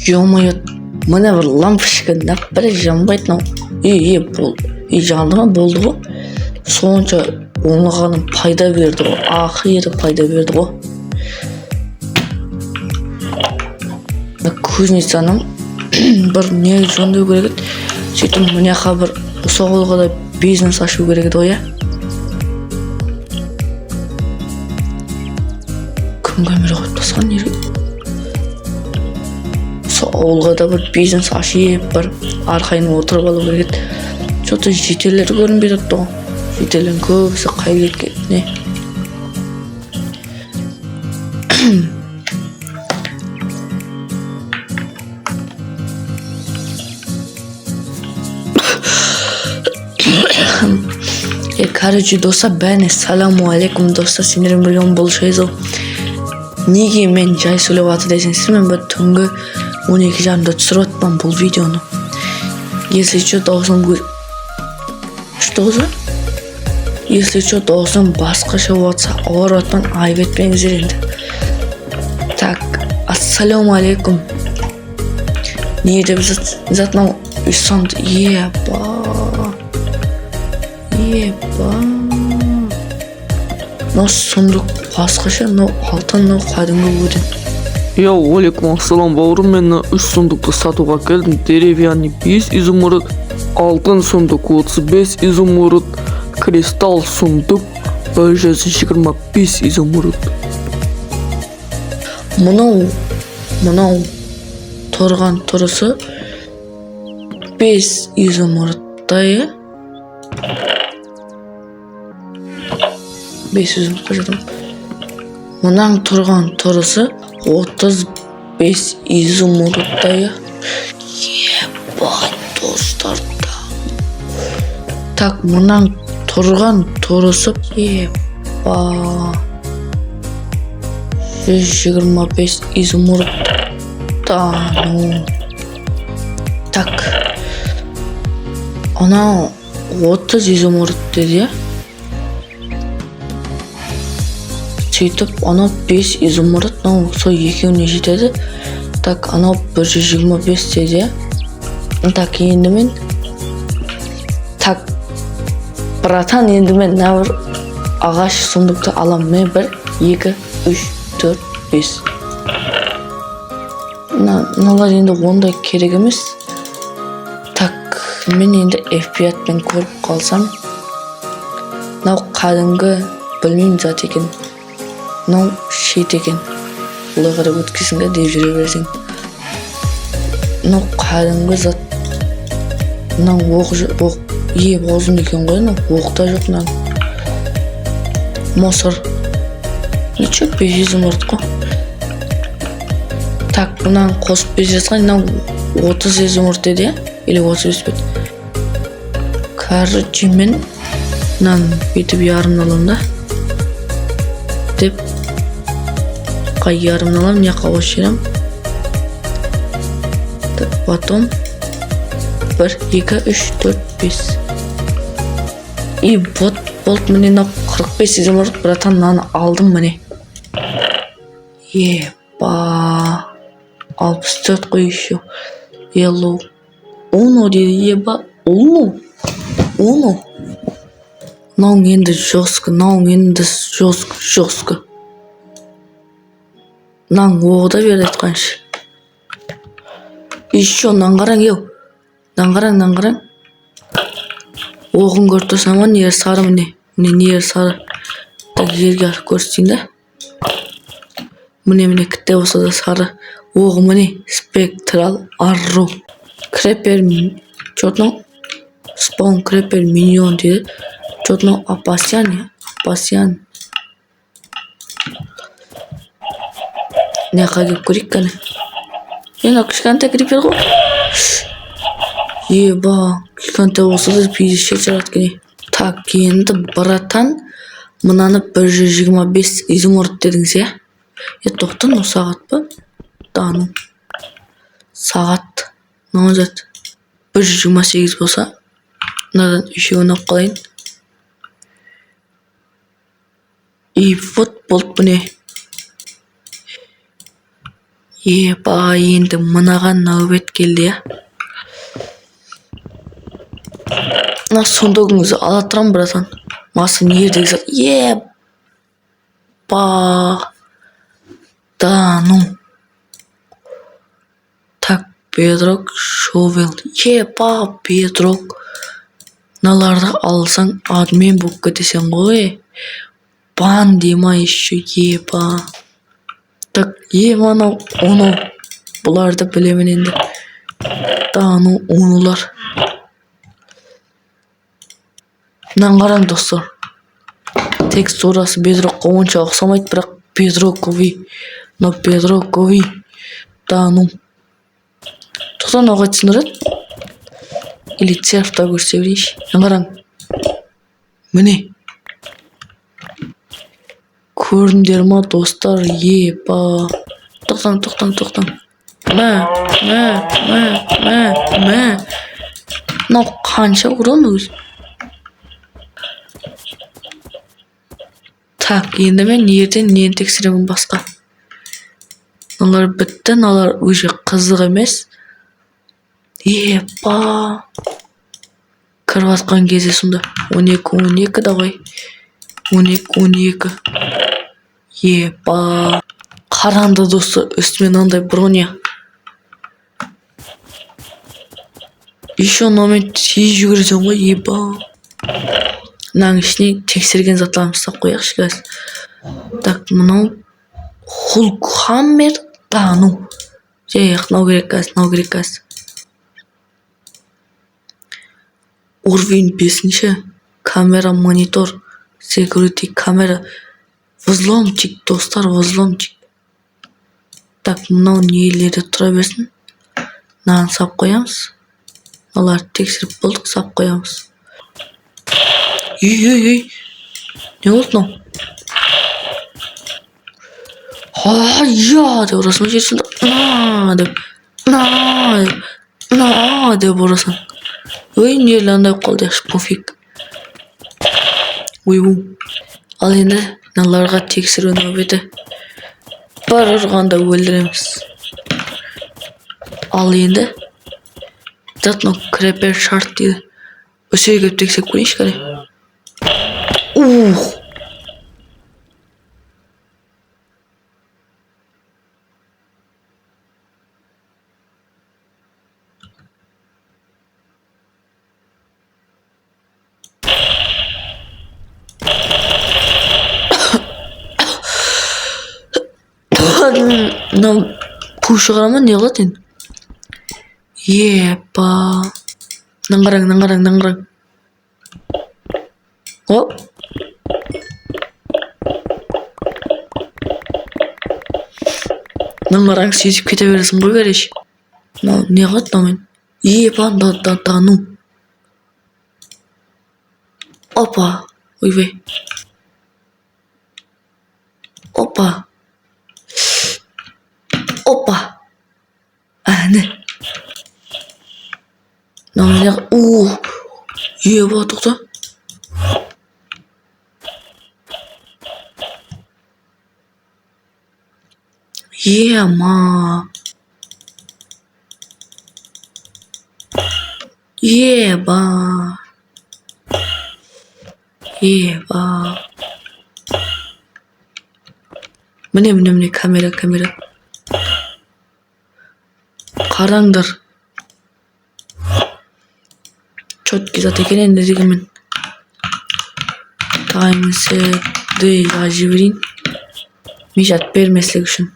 Ё-моё, мына бір лампочка бір жанбайды мынау. Бұл. Жанды ма болды ғой. Сонша оңағаным пайда берді ғой. Ақыры пайда берді ғой. Кузнецаның бір не жөндеу керек еді. Сөйтіп мыняқа бір соғылға да бизнес ашу керек еді ғой, иә. Кім камера қойып тасқан неге? Соғылға да бір бизнес ашып, бір арқайын отырып алу керек еді. Что-то жетелер көрінбей тұрды ғой. Жетелердің көбісі қайып кеткен, не? Короче, достар, бәріне саламу алейкум, достар, сендермен білген болшайыз. Неге мен жай сөйлеп жатыр десеңіз, мен бір түнгі 12:30-да түсіріп жатпан бұл видеоны. Если что, даусым Если что, даусым басқаша болса, ауырып жатпан, айып етпеңіздер енді. Так, ассаламу алейкум. Не деп затнау үстамды, Мынау сұмдық басқаша, мынау алтын, мынау кәдімгі өтін. Алейкум ассалам бауырым, мен 3 сундуқты сатуға келдім. Деревянный 5 изумруд, алтын сундук 35 изумруд, кристалл сундук 125 изумруд. Мынау тұрған тұрысы 5 изумрудтай. 5 изумрудқа жатым. Мұнаң тұрған тұрысы 35 изумрудтай. Ебать, достар. Так, мұнаң тұрған тұрысы 125 изумруд. Так. Анау 30 изумруд деді. Сөйтіп, анау 5 изумруд, сол екеуіне жетеді. Так, анау 125 деді. Так, енді мен... Так, братан, енді мен нәбір ағаш сундукты алам. Мен 1, 2, 3, 4, 5. Мыналар енді ондай керек емес. Так, мен енді FP-атпен көріп қалсам. Мынау қадімгі білмеймін зат екен. Мынау шет екен. Олай қарап өткесінге деп жүре берсең. Мынау қадімгі зат. Мынау оқ бозын екен ғой, оқта жоқ мынау. Мусор. Ничего, 5 изумруд қой. Так, мынаны қосып берсең, мынау 30 изумруд деді, или 35 бет. Короче, мен мынаны бүйтіп ярымын аламын да. Деп ярымын аламын, не қауыз жерім. Потом 1, 2, 3, 4, 5. И вот міне 45 изумруд, братан, мынаны алдым міне. Еба. 64 қой еще. Елу. Уно деді, еба. Уно. Мынауың енді жестко. Мынауың оғда берді айтқаншы. Еще мынаны қараң, еу. Мынаны қараң. Оғын көріп тұрсам ма, нері сары міне. Міне нері сары. Так, жерге арып көрсетейін да. Міне кітте болса да сары. Оғы міне спектрал арру. Крепер, чотно спаун крепер миньон дейді. Чотно апасян. Не қағып көрейік кәне. Енді кішкентай крепер ғой. Еба, кішкентай болса да пейзешке жарат кене. Так, енді братан, мынаны 125 изумруд дедіңіз, я? Тоқтан, о сағат па? Дану. Сағат. Мынау зат 128 болса, мынадан үшеуін алып қалайын. И вот болды бұне. Епа, енді мынаған нәубет келді я. Мына сундугыңызды ала тұрам, братан. Масы нердегі зат. Епа. Да, ну. Так, бедрок, шовел. Епа, бедрок. Мыналарды алсаң, адмен болып кетесің ғой. Бан дема еще, епа. Так, анау, оны. Бұларды білемен енді. Да, ну, онулар. Мынаны қараң, достар. Текстурасы бедрокқа онша ұқсамайды, бірақ бедроковый. Но бедроковый. Да, ну. Тоқтан оға түсіндіреді? Или церфта көрсе білейші. Қараң. Міне. Көрдіңдер ма, достар? Епа. Тоқтан. Мә. Мынау қанша құран өз? Так, енді мен ертең нені тексеремін басқа. Олар бітті, олар өже қызық емес. Епа. Кіріп атқан кезде сонда 12 да ғой. 12. Епа. Қаранды досы, үстімен андай броня. Еще номен тез жүгірсен ғой, епа. Мынаның ішіне тексерген заттарымызды сап қояқшы, қазір. Так, мынау Hulkhammer. Да, ну. Нау керек қазір. Уровень 5. Камера, монитор, security камера. Взломчик, достар, взломчик. Так, мынау нелері тұра берсін. Мынаны сап қоямыз. Оларды тексеріп болдық, сап қоямыз. Ей. Не болды мынау? Деп ұрасың жерсіңді. Деп ұрасың. Ой, нелі андай қолды яқшы, пофиг. Ал енді мыналарға тексеру нәубеті. Бар ұрғанда өлдіреміз. Ал енді затно крепер шарт дейді. Өсеге кеп тексеп көрейінші қарай. Мынау қу шығарама не қылады енді? Епа. Наңғараң. Оп. Наңғараң сезіп кете бересің ғой көреш. Мынау не қылады мынамен? Епа, да, ну. Опа. Ойбай. Опа. Әне. Еба, тоқта. Ема. Еба. Міне, камера. Қараңдар. Чөткі зат екен енді дегенмен. Таймсы ды жазып берейін. Мешат бермеслік үшін.